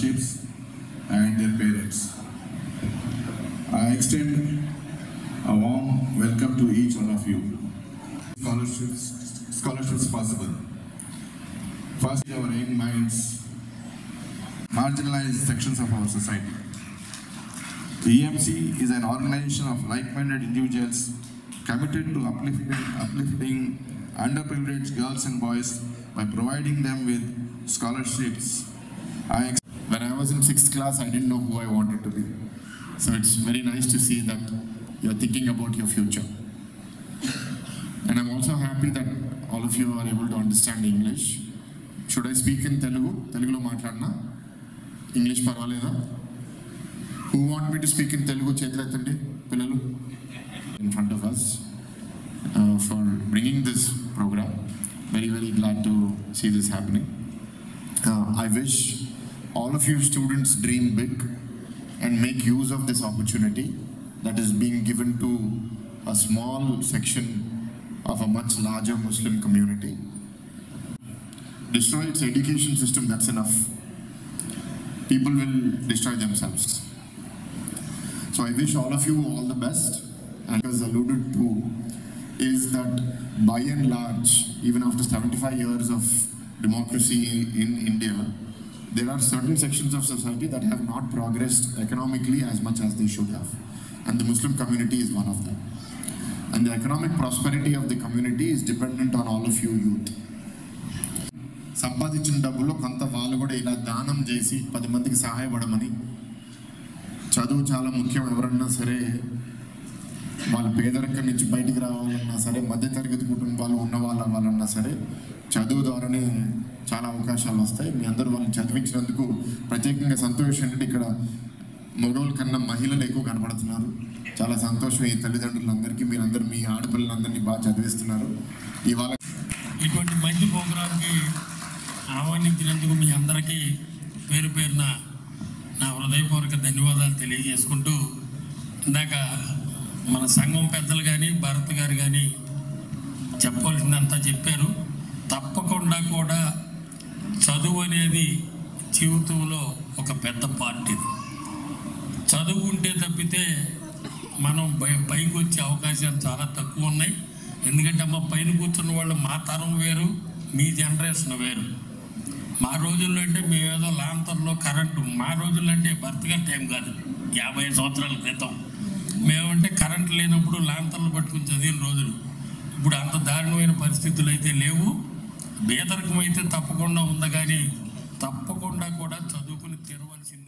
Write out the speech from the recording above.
scholarships and their parents. I extend a warm welcome to each one of you. Scholarships possible. First, our young minds, marginalized sections of our society. The EMC is an organization of like-minded individuals committed to uplifting underprivileged girls and boys by providing them with scholarships. When I was in 6th class, I didn't know who I wanted to be. So it's very nice to see that you're thinking about your future. And I'm also happy that all of you are able to understand English. Should I speak in Telugu? Telugulo maatladna? English parvaleda? Who want me to speak in Telugu? Chetulettandi pillalu in front of us for bringing this program. Very, very glad to see this happening. I wish all of you students dream big and make use of this opportunity that is being given to a small section of a much larger Muslim community. Destroy its education system, that's enough. People will destroy themselves. So I wish all of you all the best. And as alluded to, is that by and large, even after 75 years of democracy in India, there are certain sections of society that have not progressed economically as much as they should have. And the Muslim community is one of them. And the economic prosperity of the community is dependent on all of you youth. సంపాదించిన డబ్బులో కొంత వాళ్ళు కూడా ఇలా దానం చేసి 10 మందికి సహాయపడమని. చదువు చాలా ముఖ్యం. ఎవరన్నా సరే వాళ్ళ పేదరికం నుంచి బయటికి రావాలన్నా సరే, మధ్యతరగతి కుటుంబాలు ఉన్న వాళ్ళన్నా సరే, చదువు ద్వారానే చాలా అవకాశాలు వస్తాయి. మీ అందరూ వాళ్ళని చదివించినందుకు ప్రత్యేకంగా సంతోషం ఏంటంటే ఇక్కడ మగవాళ్ళ కన్నా మహిళలు ఎక్కువ కనపడుతున్నారు. చాలా సంతోషం. ఈ తల్లిదండ్రులందరికీ మీరందరూ మీ ఆడపిల్లలందరినీ బాగా చదివిస్తున్నారు. ఇవాళ ఇటువంటి మంచి ప్రోగ్రాంకి ఆహ్వానించినందుకు మీ అందరికీ పేరు పేరున నా హృదయపూర్వక ధన్యవాదాలు తెలియజేసుకుంటూ, ఇందాక మన సంఘం పెద్దలు కానీ భరత్ గారు కానీ చెప్పవలసిందంతా చెప్పారు. తప్పకుండా కూడా చదువు అనేది జీవితంలో ఒక పెద్ద పార్టీ. చదువు ఉంటే తప్పితే మనం పైకి వచ్చే అవకాశాలు చాలా తక్కువ ఉన్నాయి. ఎందుకంటే మా పైన కూర్చున్న వాళ్ళు మా తరం వేరు, మీ జనరేషన్ వేరు. మా రోజుల్లో అంటే మేమేదో లాంతర్లో కరెంటు, మా రోజుల్లో అంటే భర్తగా టైం కాదు, 50 సంవత్సరాల క్రితం మేమంటే కరెంటు లేనప్పుడు లాంతర్లు పట్టుకుని చదివిన రోజులు. ఇప్పుడు అంత దారుణమైన పరిస్థితులు అయితే లేవు. పేదరికం అయితే తప్పకుండా ఉంది, కానీ తప్పకుండా కూడా చదువుకుని తీరవలసింది.